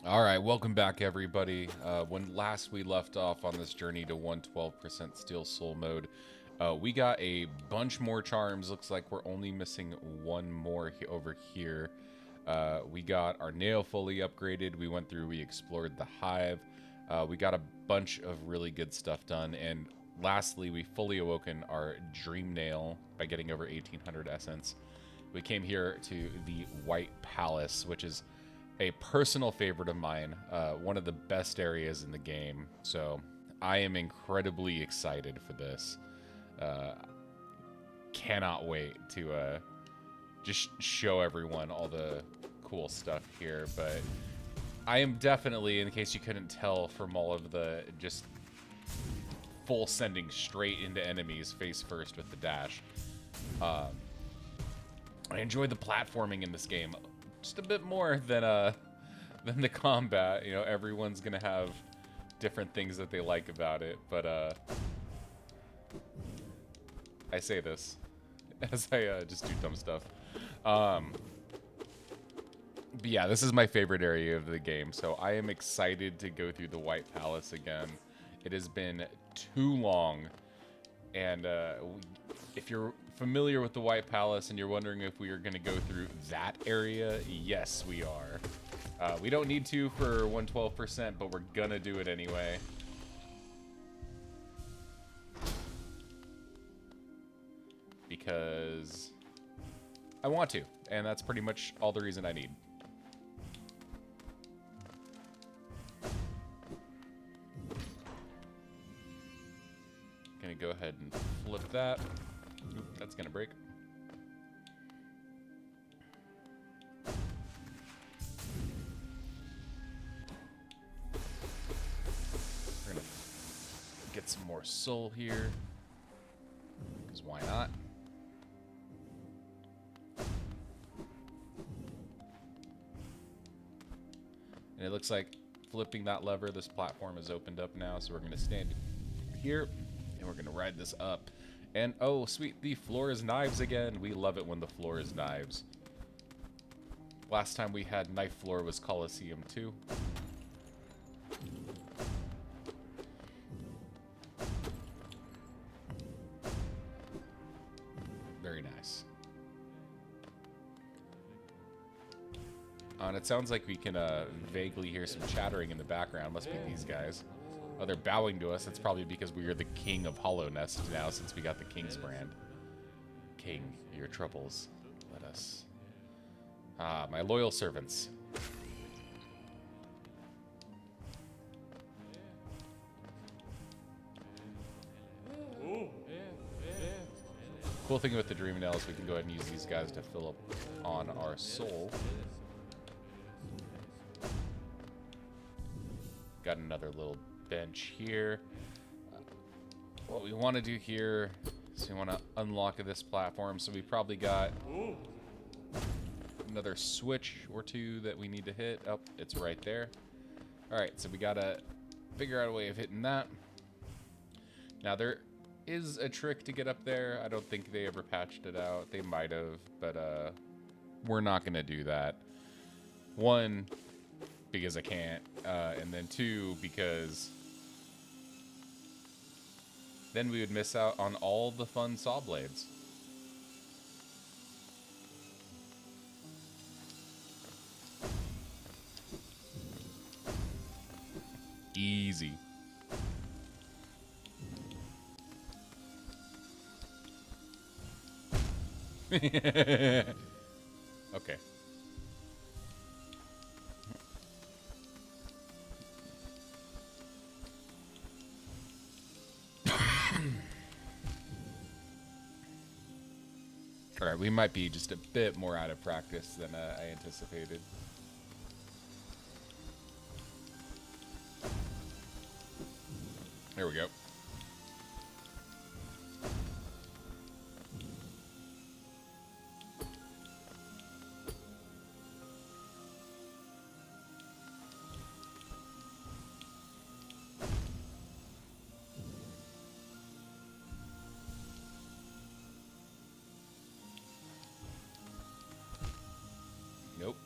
All right, welcome back, everybody. When last we left off on this journey to 112% Steel Soul mode, we got a bunch more charms. Looks like we're only missing one more over here. We got our nail fully upgraded. We went through, we explored the hive. We got a bunch of really good stuff done. And lastly, we fully awoken our dream nail by getting over 1800 essence. We came here to the White Palace, which is a personal favorite of mine, one of the best areas in the game. So I am incredibly excited for this. Uh, cannot wait to just show everyone all the cool stuff here. But I am definitely, in case you couldn't tell from all of the just full sending straight into enemies face first with the dash. I enjoy the platforming in this game just a bit more than the combat. You know, everyone's gonna have different things that they like about it, but I say this as I just do dumb stuff. But yeah, this is my favorite area of the game, so I am excited to go through the White Palace again. It has been too long, and if you're familiar with the White Palace and you're wondering if we are going to go through that area, yes, we are. We don't need to for 112%, but we're going to do it anyway. Because I want to, and that's pretty much all the reason I need. Gonna go ahead and flip that. Oop, that's gonna break. We're gonna get some more soul here, because why not? And it looks like flipping that lever, this platform is opened up now, so we're gonna stand here, and we're gonna ride this up. And oh, sweet, the floor is knives again. We love it when the floor is knives. Last time we had knife floor was Coliseum 2. Very nice. And it sounds like we can vaguely hear some chattering in the background. Must be these guys. Oh, they're bowing to us. It's probably because we are the king of Hollow Nest now since we got the King's brand. King, your troubles. Let us... Ah, my loyal servants. Cool thing with the Dream Nail is we can go ahead and use these guys to fill up on our soul. Got another little bench here. What we want to do here is we want to unlock this platform. So we probably got another switch or two that we need to hit. Oh, it's right there. All right, so we got to figure out a way of hitting that. Now, there is a trick to get up there. I don't think they ever patched it out. They might have, but we're not going to do that. One, because I can't, and then two, because then we would miss out on all the fun saw blades. Easy. Okay. All right, we might be just a bit more out of practice than I anticipated. There we go. Nope.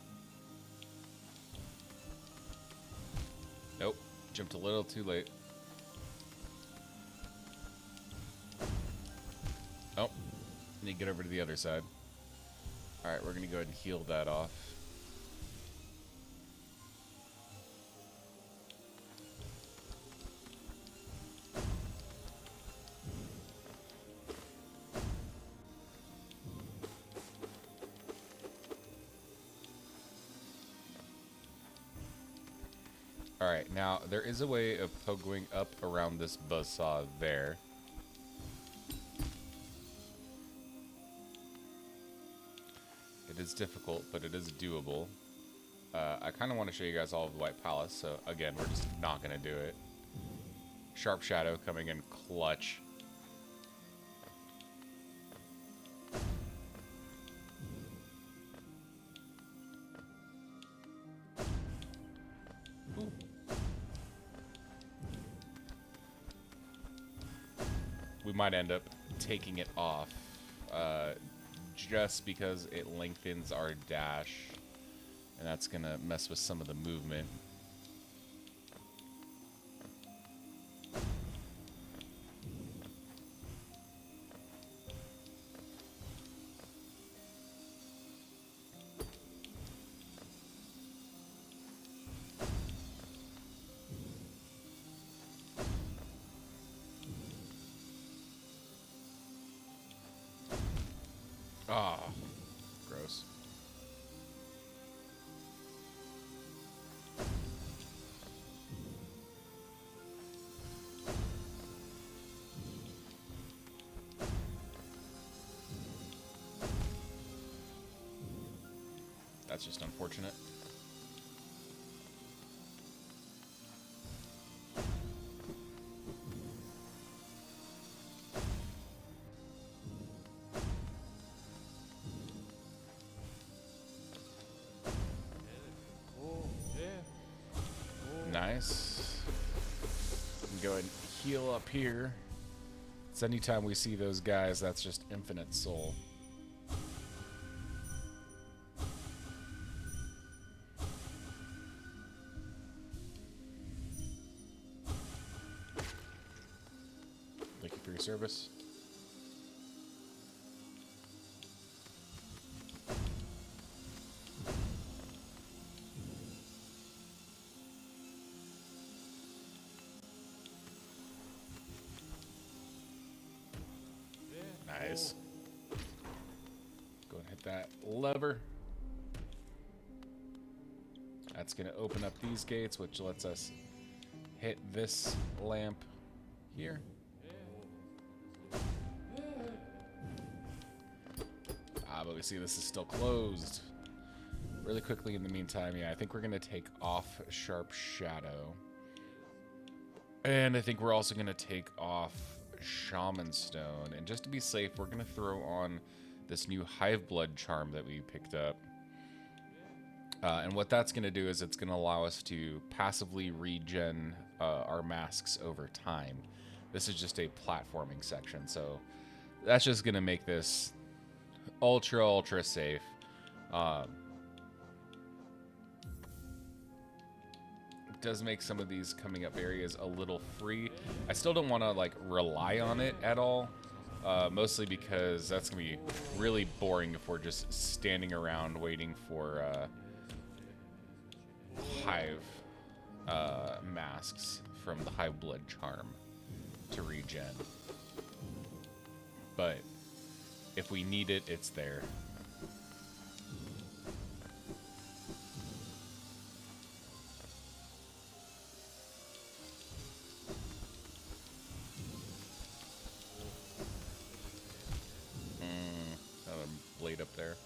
Jumped a little too late. Oh, need to get over to the other side. Alright, we're going to go ahead and heal that off. Alright, now there is a way of pogoing up around this buzzsaw there. It is difficult, but it is doable. I kind of want to show you guys all of the White Palace, so again, we're just not going to do it. Sharp Shadow coming in clutch. Ooh. We might end up taking it off. Just because it lengthens our dash, and that's gonna mess with some of the movement. Ah, gross. That's just unfortunate. Nice. Go ahead and heal up here. It's anytime we see those guys, that's just infinite soul. Thank you for your service. Nice. Go and hit that lever. That's going to open up these gates, which lets us hit this lamp here. But we see this is still closed. Really quickly in the meantime, yeah, I think we're going to take off Sharp Shadow. And I think we're also going to take off Shaman Stone. And just to be safe, we're going to throw on this new Hive Blood charm that we picked up. And what that's going to do is it's going to allow us to passively regen our masks over time. This is just a platforming section, so that's just going to make this ultra safe. It does make some of these coming up areas a little free. I still don't want to like rely on it at all, mostly because that's gonna be really boring if we're just standing around waiting for hive masks from the Hive Blood charm to regen. But if we need it, it's there. Another blade up there.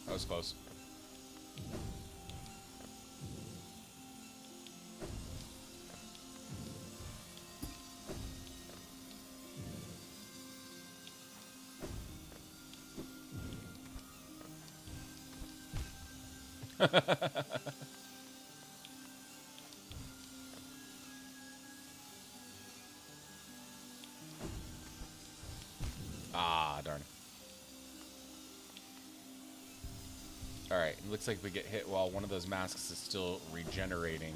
That was close. Ah, darn. Alright, it looks like we get hit while one of those masks is still regenerating.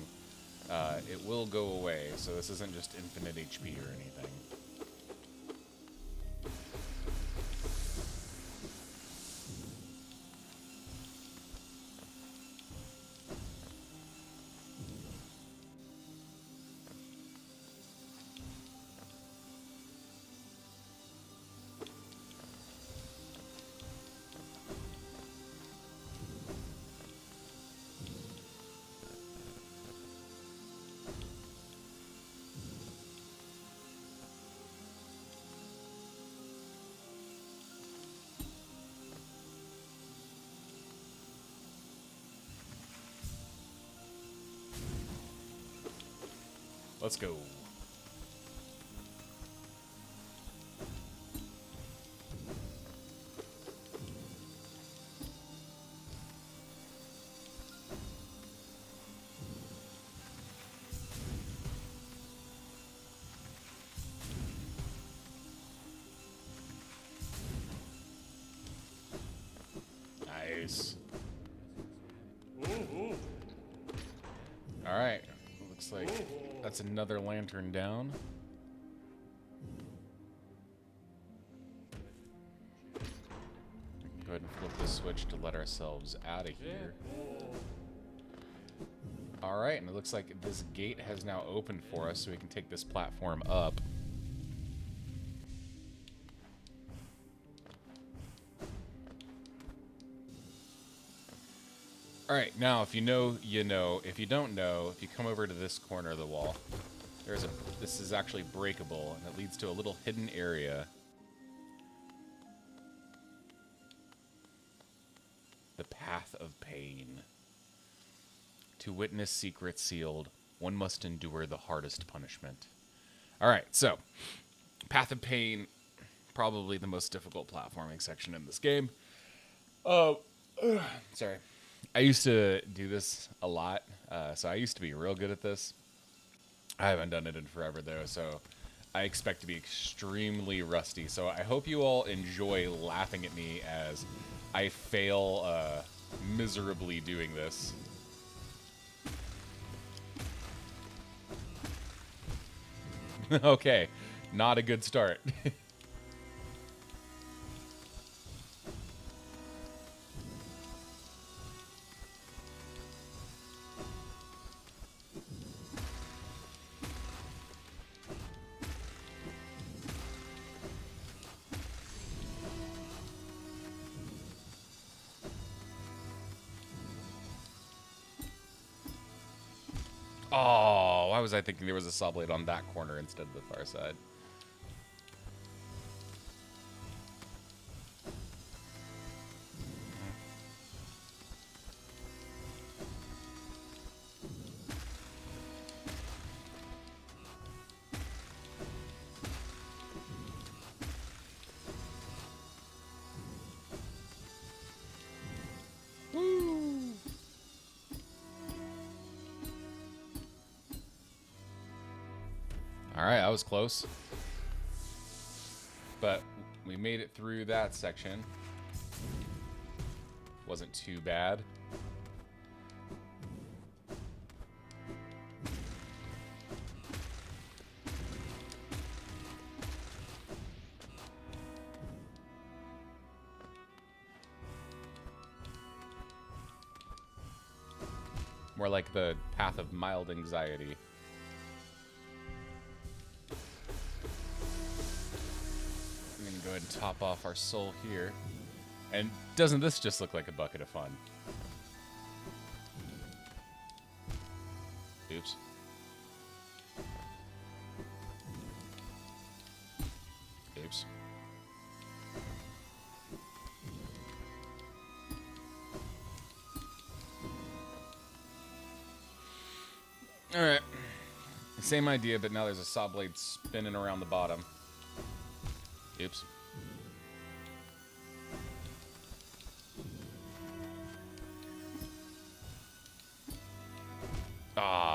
It will go away, so this isn't just infinite HP or anything. Let's go. Nice. All right. Looks like that's another lantern down. Go ahead and flip the switch to let ourselves out of here. All right, and it looks like this gate has now opened for us, so we can take this platform up. All right, now if you know, you know. If you don't know, if you come over to this corner of the wall, this is actually breakable, and it leads to a little hidden area. The Path of Pain. To witness secrets sealed, one must endure the hardest punishment. All right, so Path of Pain, probably the most difficult platforming section in this game. Sorry. I used to do this a lot, so I used to be real good at this. I haven't done it in forever, though, so I expect to be extremely rusty. So I hope you all enjoy laughing at me as I fail miserably doing this. Okay, not a good start. Oh, why was I thinking there was a saw blade on that corner instead of the far side? Woo! All right, I was close. But we made it through that section. Wasn't too bad. More like the path of mild anxiety. I'm gonna go ahead and top off our soul here. And doesn't this just look like a bucket of fun? Oops. Oops. Alright. Same idea, but now there's a saw blade spinning around the bottom. Oops.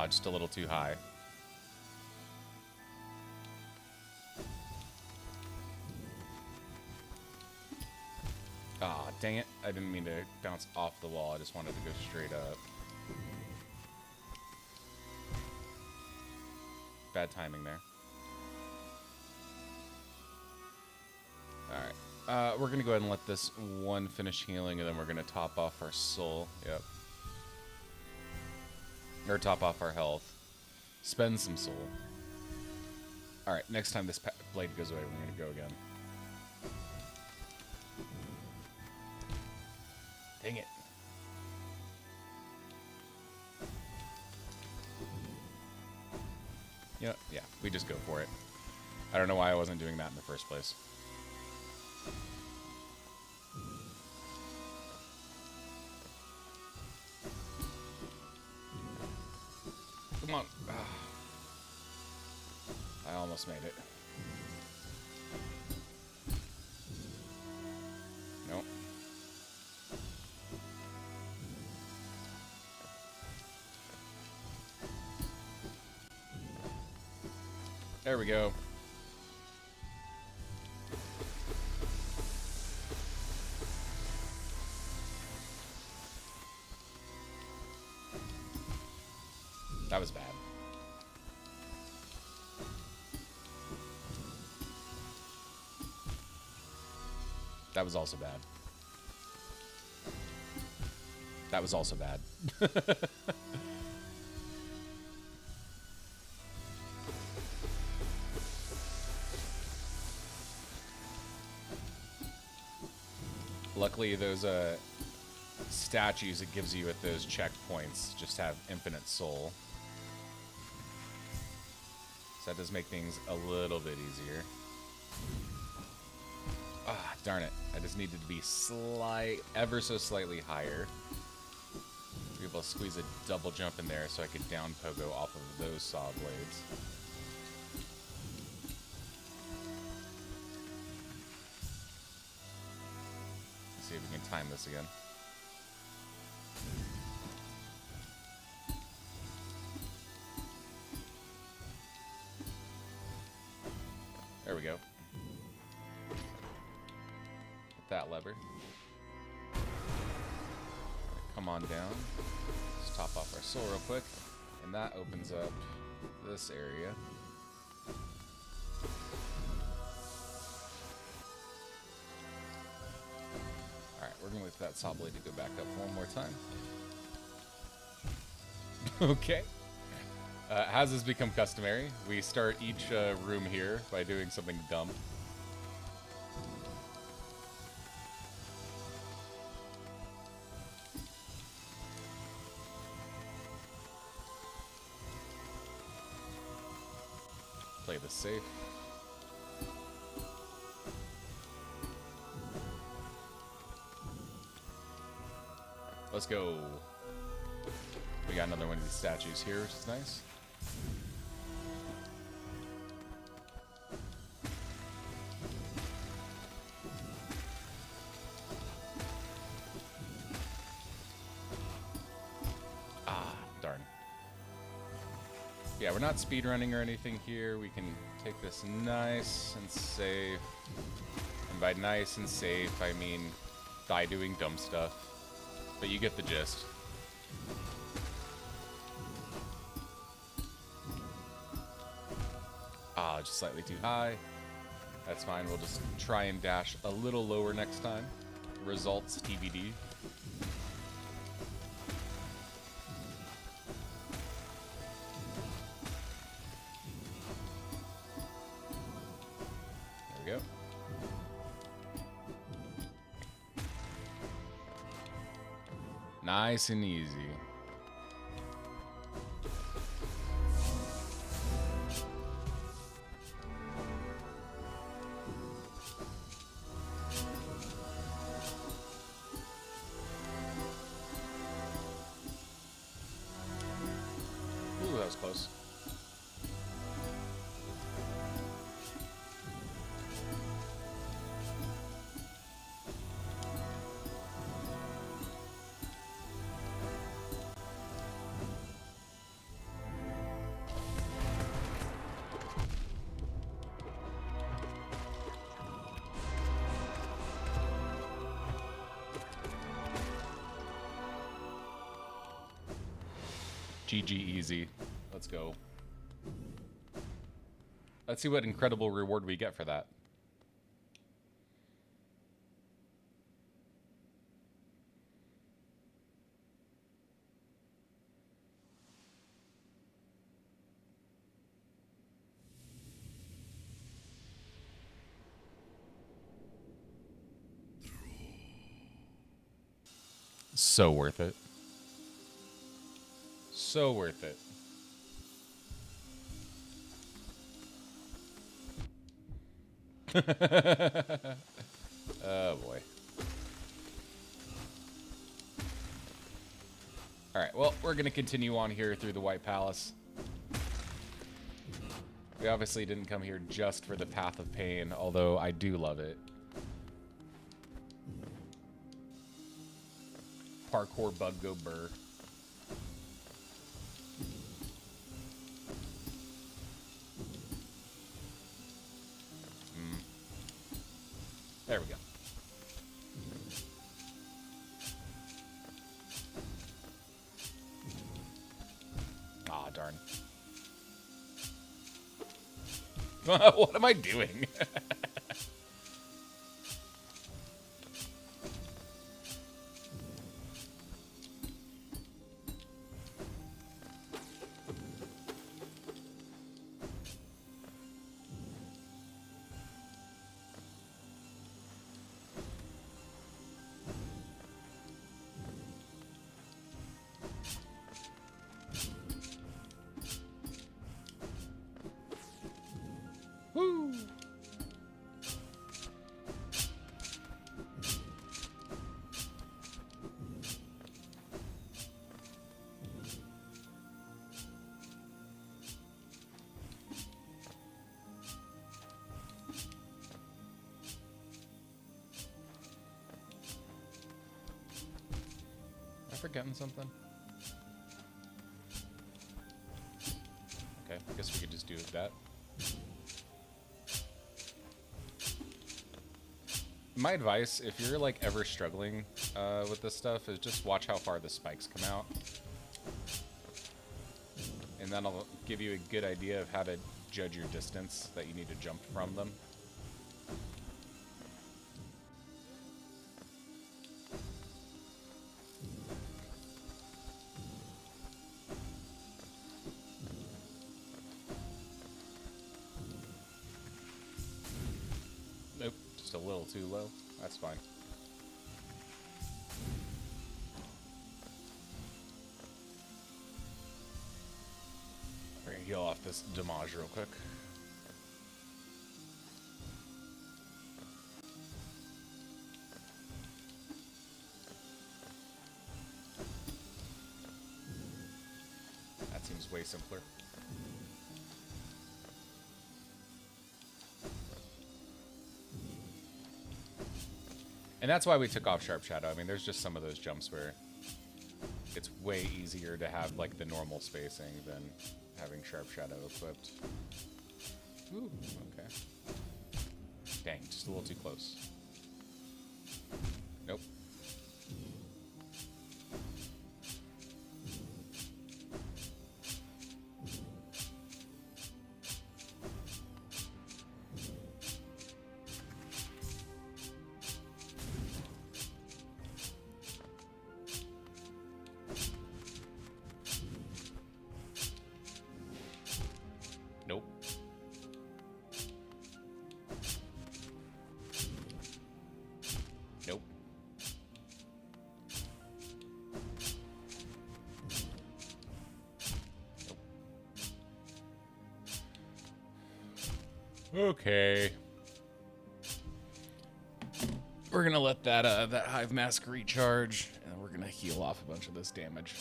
just a little too high. Ah, dang it. I didn't mean to bounce off the wall. I just wanted to go straight up. Bad timing there. Alright. We're going to go ahead and let this one finish healing, and then we're going to top off our soul. Yep. Or top off our health. Spend some soul. Alright, next time this blade goes away, we're going to go again. Dang it. You know, yeah, we just go for it. I don't know why I wasn't doing that in the first place. Come on. I almost made it. Nope. There we go. That was bad. That was also bad. That was also bad. Luckily, those statues it gives you at those checkpoints just have infinite soul. So that does make things a little bit easier. Ah, darn it. I just needed to be ever so slightly higher. Be able to squeeze a double jump in there so I could down pogo off of those saw blades. Let's see if we can time this again. There we go. Hit that lever. Come on down. Just top off our soul real quick. And that opens up this area. Alright, we're going to wait for that saw blade to go back up one more time. Okay. As has become customary, we start each room here by doing something dumb. Play this safe. Let's go. We got another one of these statues here, which is nice. Yeah, we're not speedrunning or anything here. We can take this nice and safe. And by nice and safe, I mean by doing dumb stuff. But you get the gist. Ah, just slightly too high. That's fine. We'll just try and dash a little lower next time. Results TBD. There we go. Nice and easy. Ooh, that was close. GG easy. Let's go. Let's see what incredible reward we get for that. So worth it. So worth it. Oh boy. Alright, well, we're gonna continue on here through the White Palace. We obviously didn't come here just for the Path of Pain, although I do love it. Parkour bug go burr. There we go. Aw, darn. What am I doing? Woo! Am I forgetting something? Okay, I guess we could just do that. My advice, if you're like ever struggling with this stuff, is just watch how far the spikes come out. And that'll give you a good idea of how to judge your distance that you need to jump from them. Nope, just a little too low. That's fine. We're gonna heal off this damage real quick. That seems way simpler. And that's why we took off Sharp Shadow. I mean, there's just some of those jumps where it's way easier to have like the normal spacing than having Sharp Shadow equipped. Ooh, okay. Dang, just a little too close. Nope. Nope. Nope. Nope. Okay. We're gonna let that that Hive Mask recharge, and we're gonna heal off a bunch of this damage.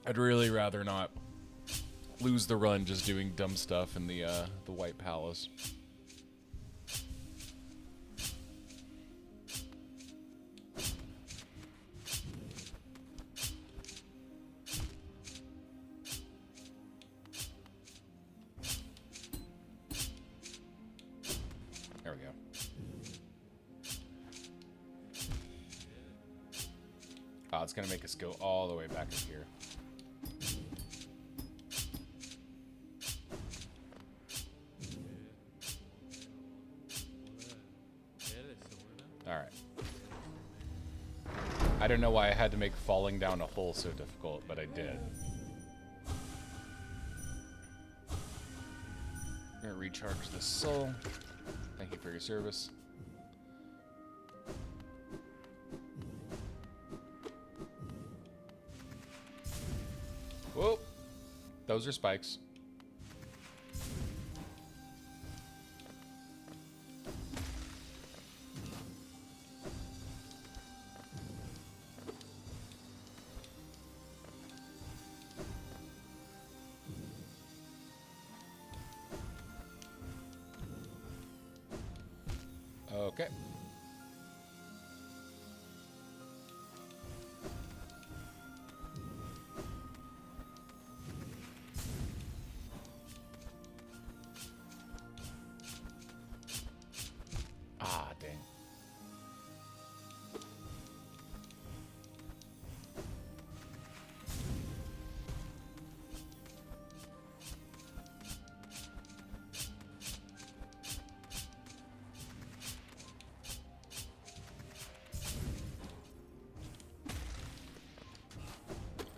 I'd really rather not lose the run just doing dumb stuff in the White Palace. There we go. Oh, it's gonna make us go all the way back up here. Alright. I don't know why I had to make falling down a hole so difficult, but I did. I'm gonna recharge the soul. Thank you for your service. Whoa! Those are spikes. Okay. Ah, dang.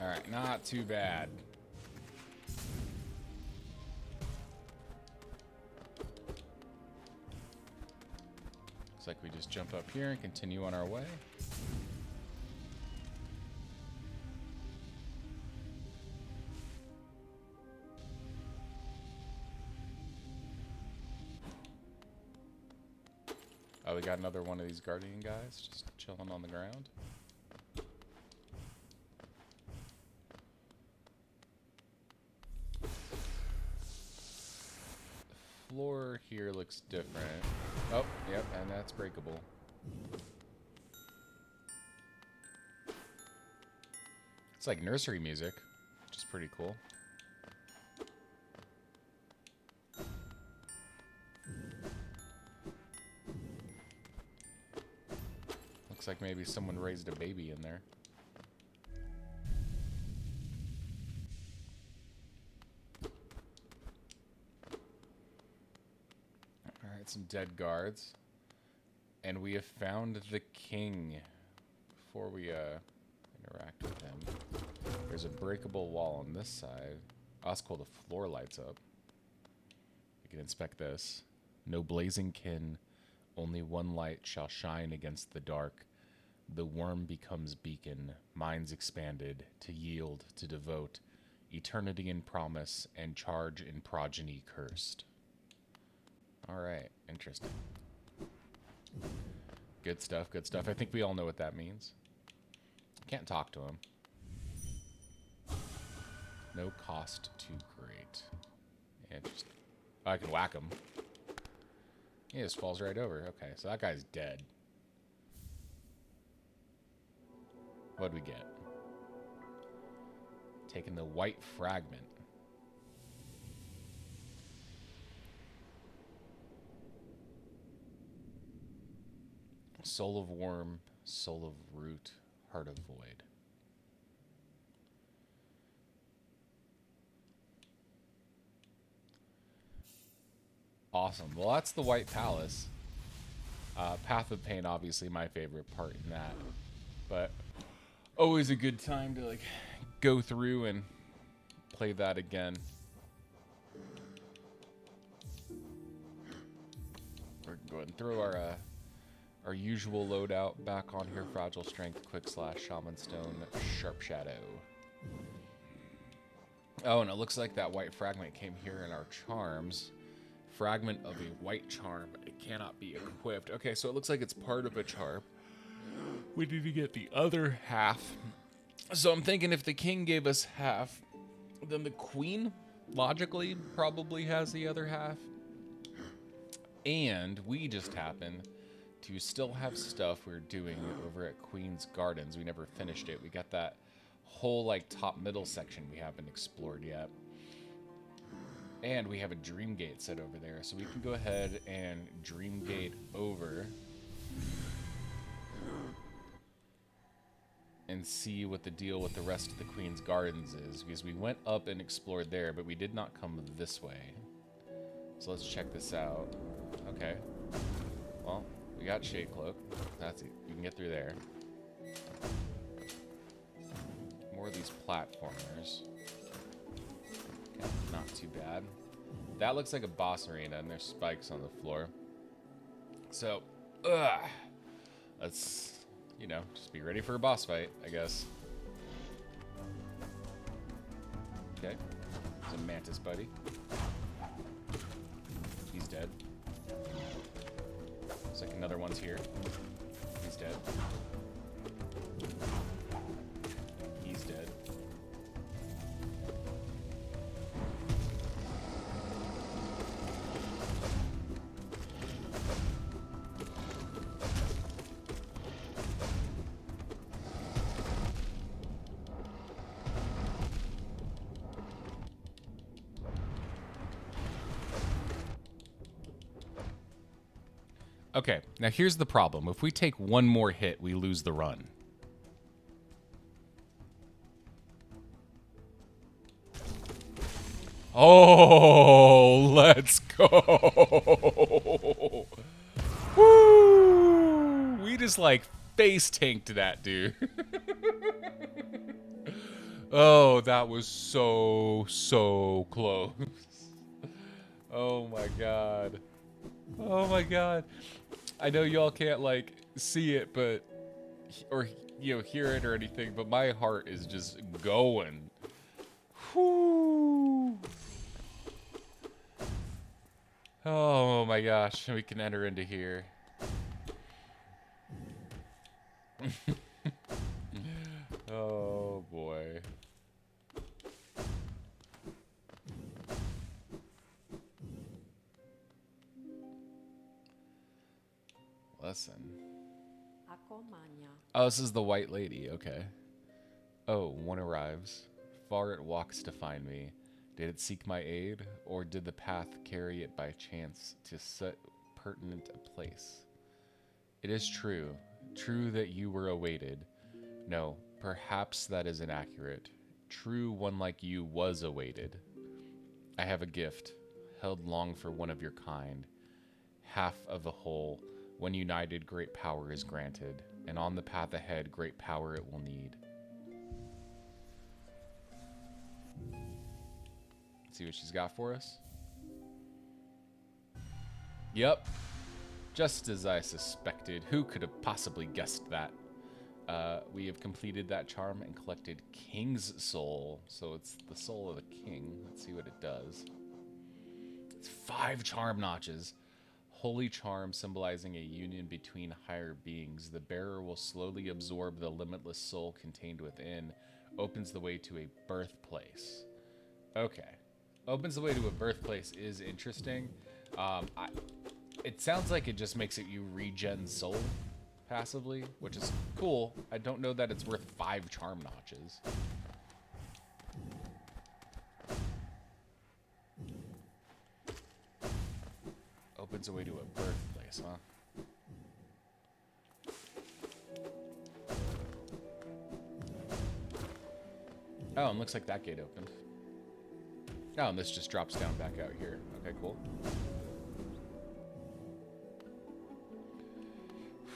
Alright, not too bad. Looks like we just jump up here and continue on our way. Oh, we got another one of these guardian guys just chilling on the ground. Floor here looks different. Oh, yep, and that's breakable. It's like nursery music, which is pretty cool. Looks like maybe someone raised a baby in there. Alright, some dead guards. And we have found the king. Before we interact with him, there's a breakable wall on this side. Oh, that's cool. The floor lights up. We can inspect this. No blazing kin. Only one light shall shine against the dark. The worm becomes beacon. Minds expanded. To yield, to devote. Eternity in promise. And charge in progeny cursed. Alright. Interesting. Good stuff, good stuff. I think we all know what that means. Can't talk to him. No cost too great. Interesting. Oh, I can whack him. He just falls right over. Okay, so that guy's dead. What'd we get? Taking the white fragment. Soul of worm, soul of root, heart of void. Awesome. Well, that's the White Palace. Path of Pain, obviously my favorite part in that. But always a good time to like go through and play that again. We're going to throw our usual loadout back on here. Fragile Strength, Quick Slash, Shaman Stone, Sharp Shadow. Oh, and it looks like that white fragment came here in our charms. Fragment of a white charm. It cannot be equipped. Okay, so it looks like it's part of a charm. We need to get the other half. So I'm thinking if the king gave us half, then the queen, logically, probably has the other half. And we just happen to still have stuff we're doing over at Queen's Gardens. We never finished it. We got that whole like top middle section we haven't explored yet. And we have a dream gate set over there. So we can go ahead and dream gate over. and see what the deal with the rest of the Queen's Gardens is, because we went up and explored there, but we did not come this way. So let's check this out. Okay. Well, we got Shade Cloak. That's it. You can get through there. More of these platformers. Okay, not too bad. That looks like a boss arena, and there's spikes on the floor. So, let's, you know, just be ready for a boss fight, I guess. Okay. There's a Mantis buddy. He's dead. Looks like another one's here. He's dead. He's dead. Okay, now here's the problem. If we take one more hit, we lose the run. Oh, let's go. Woo! We just like face tanked that dude. Oh, that was so close. Oh my god. Oh my god. I know y'all can't like see it, but or you know hear it or anything, but my heart is just going. Whoo. Oh my gosh, we can enter into here. Oh boy. Listen. Oh, this is the white lady. Okay. Oh, one arrives. Far it walks to find me. Did it seek my aid, or did the path carry it by chance to set pertinent a place? It is true. True that you were awaited. No, perhaps that is inaccurate. True, one like you was awaited. I have a gift, held long for one of your kind. Half of a whole. When united, great power is granted, and on the path ahead, great power it will need. Let's see what she's got for us. Yep. Just as I suspected. Who could have possibly guessed that? We have completed that charm and collected King's Soul. So it's the soul of the king. Let's see what it does. It's 5 charm notches. Holy charm symbolizing a union between higher beings. The bearer will slowly absorb the limitless soul contained within. Opens the way to a birthplace. Okay. Opens the way to a birthplace is interesting. It sounds like it just makes it you regen soul passively, which is cool. I don't know that it's worth 5 charm notches. Opens a way to a birthplace, huh? Oh, and looks like that gate opened. Oh, and this just drops down back out here. Okay, cool.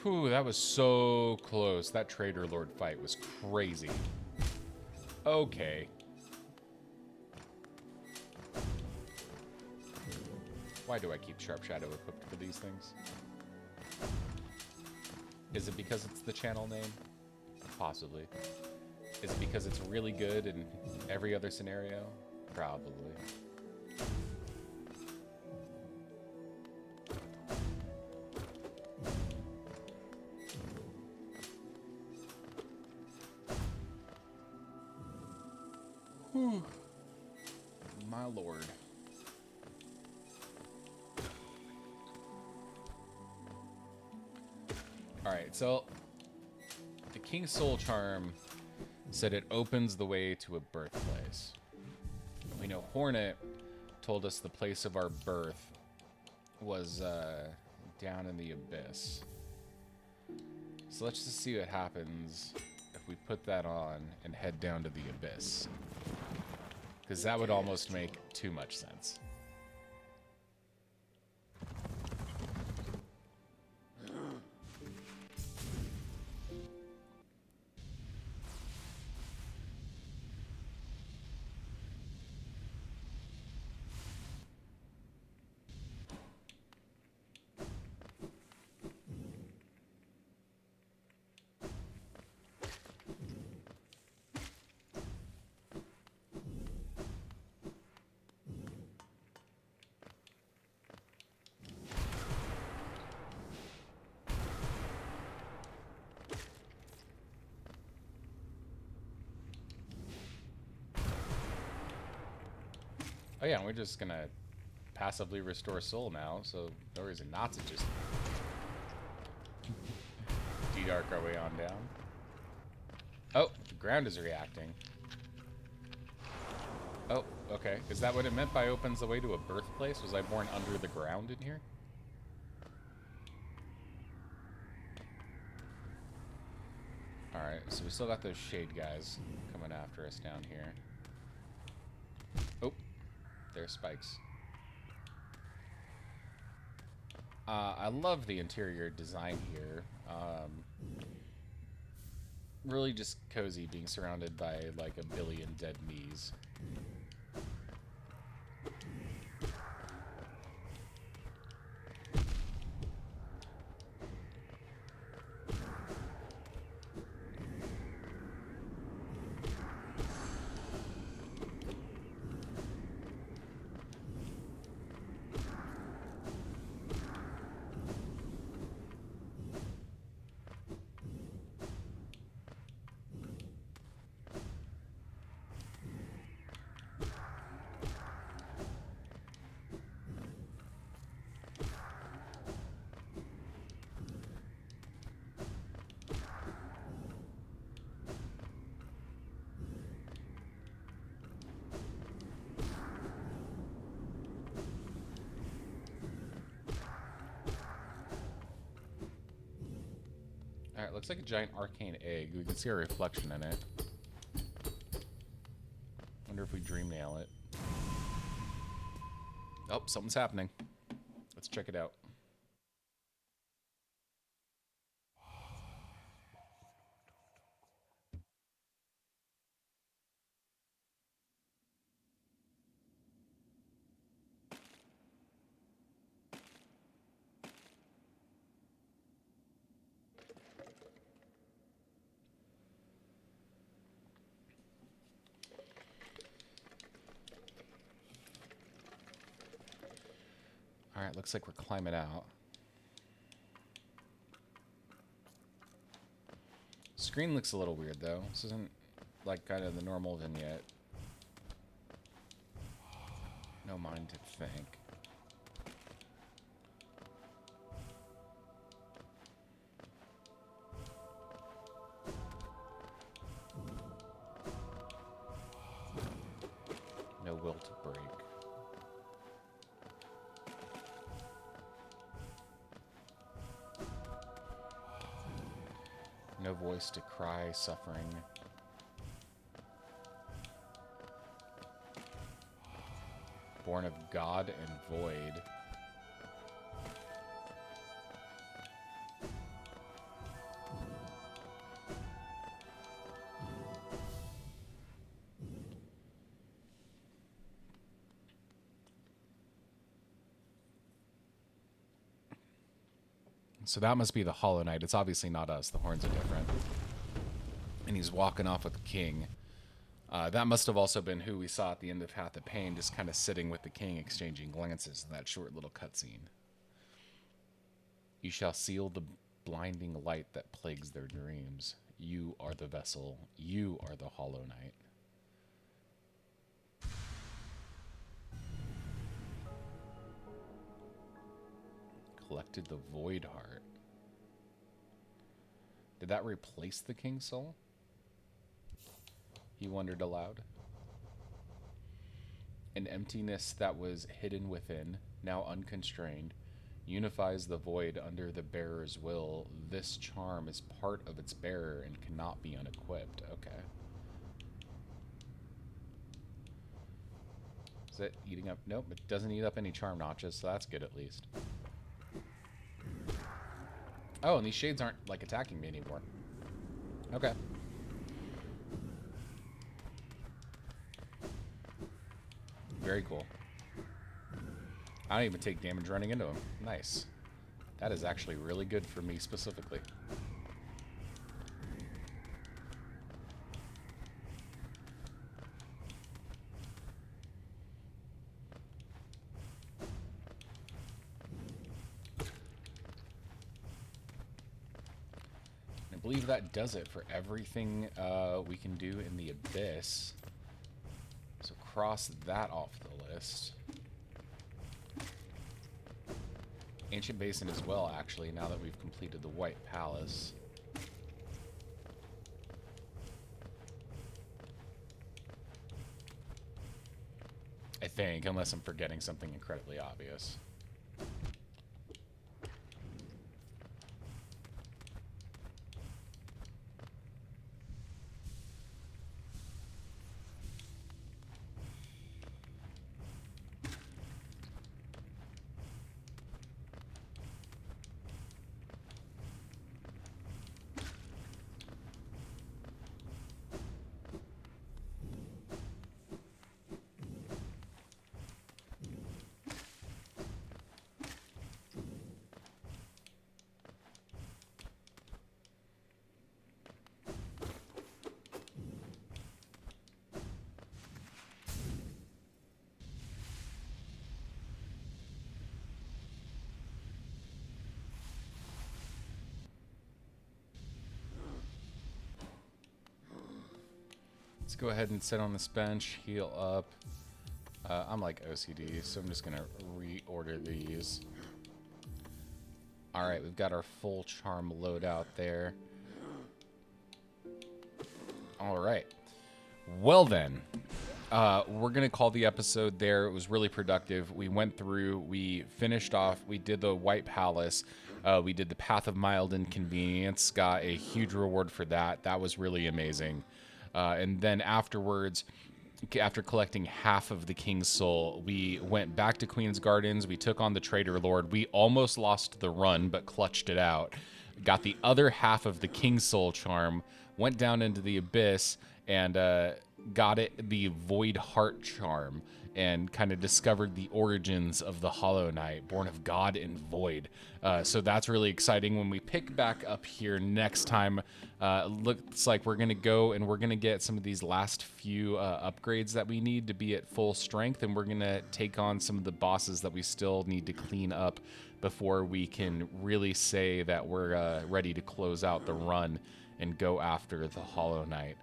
Whew, that was so close. That Trader Lord fight was crazy. Okay. Why do I keep Sharp Shadow equipped for these things? Is it because it's the channel name? Possibly. Is it because it's really good in every other scenario? Probably. Whew. My lord. Alright, so the King's Soul Charm said it opens the way to a birthplace. We know Hornet told us the place of our birth was down in the abyss. So let's just see what happens if if we put that on and head down to the abyss. Because that would almost make too much sense. Oh yeah, we're just gonna passively restore soul now, so no reason not to just D-Dark our way on down. Oh, the ground is reacting. Oh, okay. Is that what it meant by opens the way to a birthplace? Was I born under the ground in here? Alright, so we still got those shade guys coming after us down here. Oh, there's spikes. I love the interior design here. Really just cozy being surrounded by like a billion dead knees. Alright, looks like a giant arcane egg. We can see our reflection in it. Wonder if we dream nail it. Oh, something's happening. Let's check it out. Alright, looks like we're climbing out. Screen looks a little weird though. This isn't like kind of the normal vignette. No mind to think. No will to break. No voice to cry suffering. Born of God and void. So that must be the Hollow Knight. It's obviously not us. The horns are different. And he's walking off with the king. That must have also been who we saw at the end of Path of Pain, just kind of sitting with the king, exchanging glances in that short little cutscene. You shall seal the blinding light that plagues their dreams. You are the vessel. You are the Hollow Knight. Collected the Void Heart. Did that replace the King's Soul? He wondered aloud. An emptiness that was hidden within, now unconstrained, Unifies the void under the bearer's will. This charm is part of its bearer and cannot be unequipped. Okay. Is it eating up? Nope, it doesn't eat up any charm notches, so that's good at least. Oh, and these shades aren't, like, attacking me anymore. Okay. Very cool. I don't even take damage running into him. Nice. That is actually really good for me specifically. I believe that does it for everything we can do in the Abyss. So cross that off the list. Ancient Basin as well, actually, now that we've completed the White Palace. I think, unless I'm forgetting something incredibly obvious. Let's go ahead and sit on this bench, heal up. I'm like OCD, so I'm just going to reorder these. Alright, we've got our full charm loadout there. Alright. Well then, we're going to call the episode there. It was really productive. We went through, we finished off, we did the White Palace. We did the Path of Mild Inconvenience, got a huge reward for that. That was really amazing. And then afterwards, after collecting half of the King's Soul, we went back to Queen's Gardens. We took on the Traitor Lord. We almost lost the run, but clutched it out. Got the other half of the King's Soul charm, went down into the Abyss, and got it the Void Heart charm, and kind of discovered the origins of the Hollow Knight, born of God and Void. So that's really exciting. When we pick back up here next time, looks like we're going to go and we're going to get some of these last few upgrades that we need to be at full strength, and we're going to take on some of the bosses that we still need to clean up before we can really say that we're ready to close out the run and go after the Hollow Knight.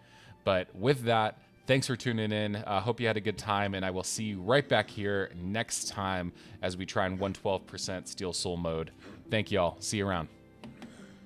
But with that, thanks for tuning in. Hope you had a good time, and I will see you right back here next time as we try and 112% Steel Soul mode. Thank you all. See you around.